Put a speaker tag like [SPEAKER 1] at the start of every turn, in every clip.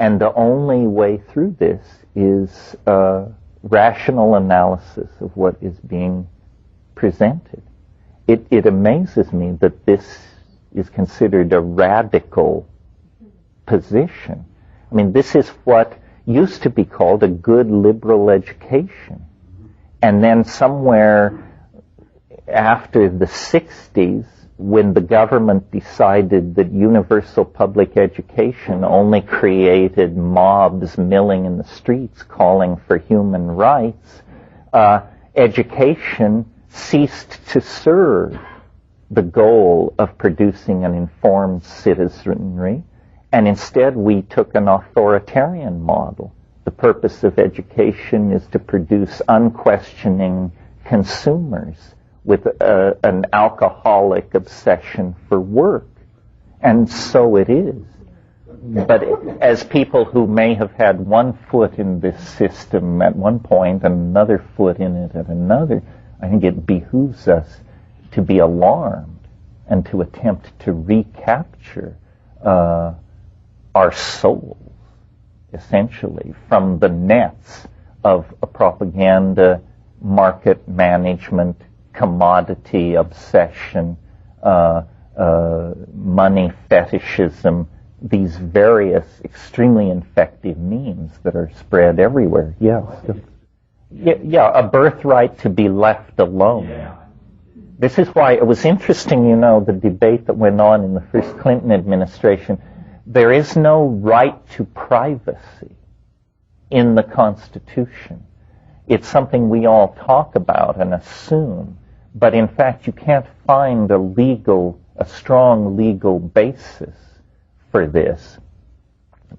[SPEAKER 1] And the only way through this is rational analysis of what is being presented. It amazes me that this is considered a radical position. I mean, this is what used to be called a good liberal education. And then somewhere after the 60s, when the government decided that universal public education only created mobs milling in the streets calling for human rights, education ceased to serve the goal of producing an informed citizenry, and instead we took an authoritarian model. The purpose of education is to produce unquestioning consumers with an alcoholic obsession for work. And so it is. But as people who may have had one foot in this system at one point and another foot in it at another, I think it behooves us to be alarmed and to attempt to recapture our souls, essentially, from the nets of a propaganda, market management, commodity obsession, money fetishism, these various extremely infective memes that are spread everywhere. Yeah, a birthright to be left alone. Yeah. This is why it was interesting, the debate that went on in the first Clinton administration. There is no right to privacy in the Constitution. It's something we all talk about and assume, but in fact you can't find a strong legal basis for this.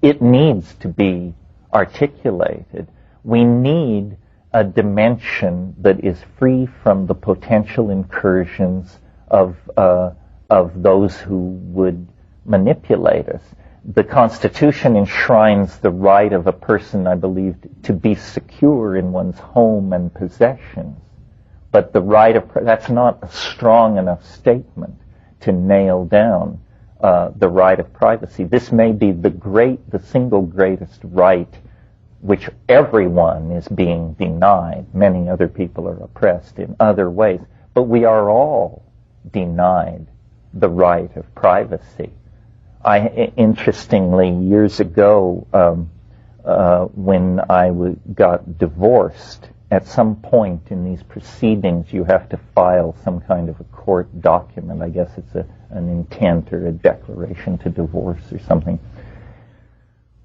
[SPEAKER 1] It needs to be articulated. We need a dimension that is free from the potential incursions of those who would manipulate us. The Constitution enshrines the right of a person, I believe, to be secure in one's home and possessions. But that's not a strong enough statement to nail down the right of privacy. This may be the single greatest right which everyone is being denied. Many other people are oppressed in other ways. But we are all denied the right of privacy. Interestingly, years ago, when I got divorced, at some point in these proceedings, you have to file some kind of a court document. I guess it's an intent or a declaration to divorce or something.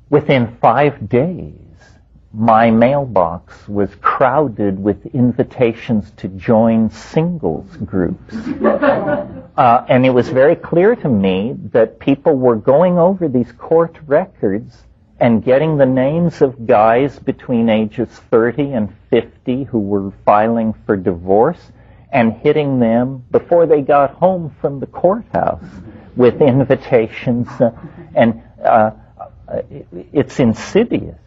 [SPEAKER 1] Within 5 days, my mailbox was crowded with invitations to join singles groups. And it was very clear to me that people were going over these court records and getting the names of guys between ages 30 and 50 who were filing for divorce and hitting them before they got home from the courthouse with invitations. And it's insidious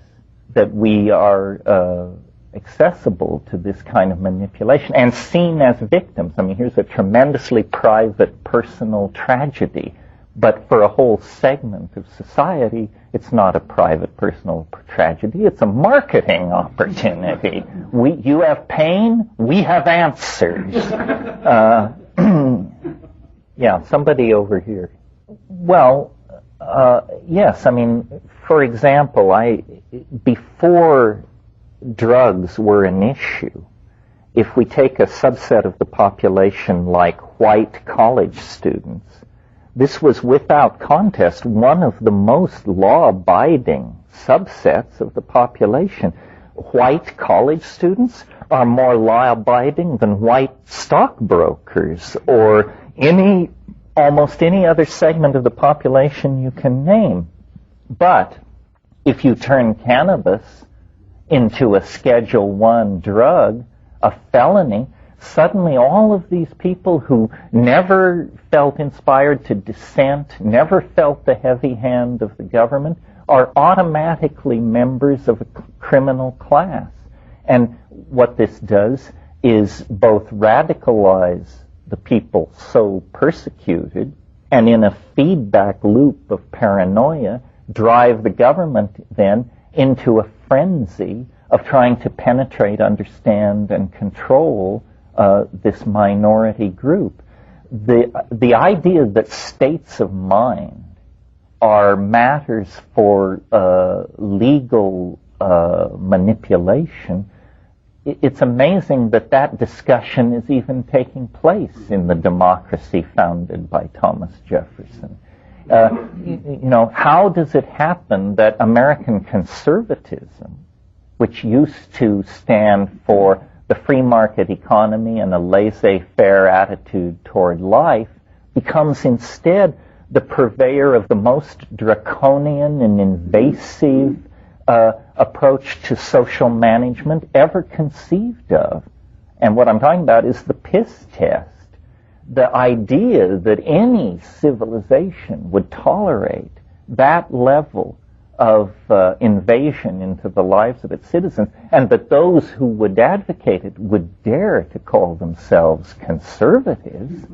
[SPEAKER 1] that we are accessible to this kind of manipulation and seen as victims. I mean, here's a tremendously private, personal tragedy, but for a whole segment of society, it's not a private, personal tragedy. It's a marketing opportunity. You have pain, we have answers. Yeah, somebody over here. Well, yes, I mean, for example, before drugs were an issue, if we take a subset of the population like white college students, this was without contest one of the most law-abiding subsets of the population. White college students are more law-abiding than white stockbrokers or almost any other segment of the population you can name. But if you turn cannabis into a Schedule I drug, a felony, suddenly all of these people who never felt inspired to dissent, never felt the heavy hand of the government, are automatically members of a criminal class. And what this does is both radicalize the people so persecuted, and in a feedback loop of paranoia, drive the government then into a frenzy of trying to penetrate, understand, and control this minority group. The idea that states of mind are matters for legal manipulation, it's amazing that that discussion is even taking place in the democracy founded by Thomas Jefferson. How does it happen that American conservatism, which used to stand for the free market economy and a laissez-faire attitude toward life, becomes instead the purveyor of the most draconian and invasive approach to social management ever conceived of? And what I'm talking about is the piss test. The idea that any civilization would tolerate that level of invasion into the lives of its citizens, and that those who would advocate it would dare to call themselves conservatives.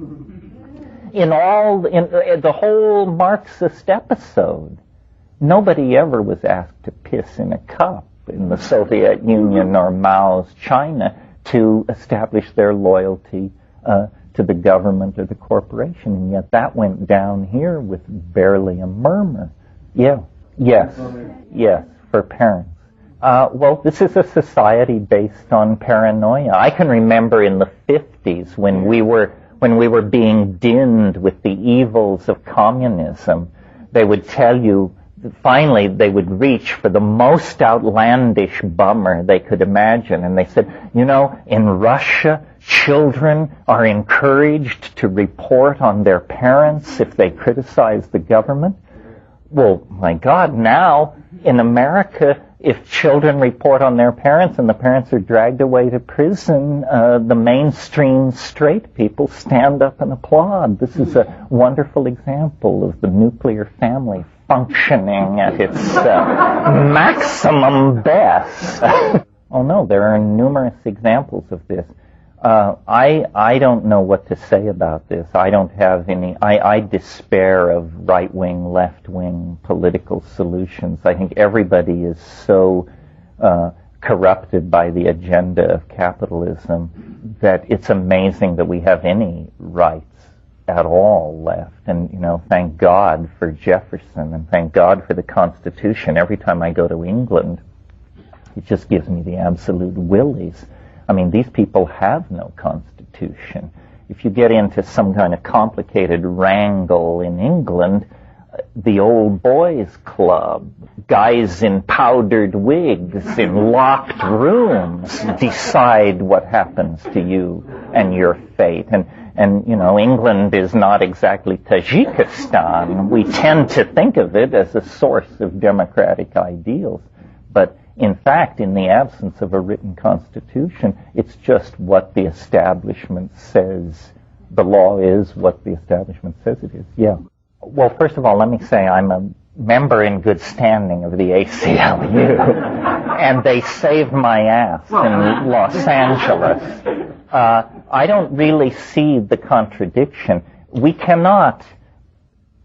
[SPEAKER 1] In the whole Marxist episode, nobody ever was asked to piss in a cup in the Soviet Union or Mao's China to establish their loyalty to the government or the corporation, and yet that went down here with barely a murmur. Yeah. Yes, for parents. Well, this is a society based on paranoia. I can remember in the 50s when we were being dinned with the evils of communism, they would tell you, finally they would reach for the most outlandish bummer they could imagine, and they said, in Russia, children are encouraged to report on their parents if they criticize the government. Well, my God, now in America, if children report on their parents and the parents are dragged away to prison, the mainstream straight people stand up and applaud. This is a wonderful example of the nuclear family functioning at its maximum best. Oh no, there are numerous examples of this. I don't know what to say about this. I don't have any. I despair of right-wing, left-wing political solutions. I think everybody is so corrupted by the agenda of capitalism that it's amazing that we have any rights at all left. And, thank God for Jefferson and thank God for the Constitution. Every time I go to England, it just gives me the absolute willies. I mean, these people have no constitution. If you get into some kind of complicated wrangle in England, the old boys club, guys in powdered wigs in locked rooms decide what happens to you and your fate. And England is not exactly Tajikistan. We tend to think of it as a source of democratic ideals. But in fact, in the absence of a written constitution, it's just what the establishment says the law is, what the establishment says it is. Yeah. Well, first of all, let me say I'm a member in good standing of the ACLU, and they saved my ass in Los Angeles. I don't really see the contradiction. We cannot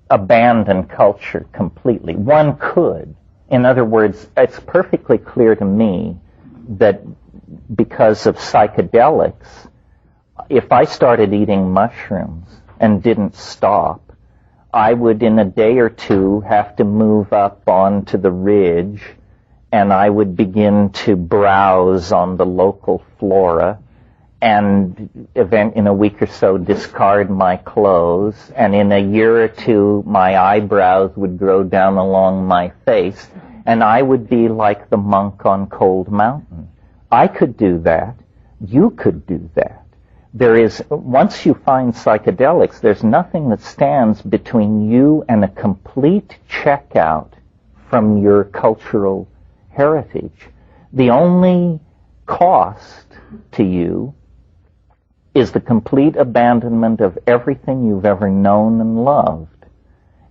[SPEAKER 1] abandon culture completely. One could. In other words, it's perfectly clear to me that because of psychedelics, if I started eating mushrooms and didn't stop, I would in a day or two have to move up onto the ridge and I would begin to browse on the local flora and in a week or so discard my clothes, and in a year or two my eyebrows would grow down along my face, and I would be like the monk on Cold Mountain. I could do that. You could do that. Once you find psychedelics, there's nothing that stands between you and a complete checkout from your cultural heritage. The only cost to you is the complete abandonment of everything you've ever known and loved.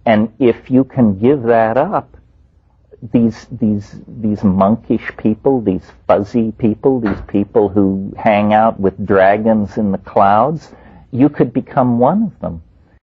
[SPEAKER 1] And if you can give that up, these monkish people, these fuzzy people, these people who hang out with dragons in the clouds, you could become one of them.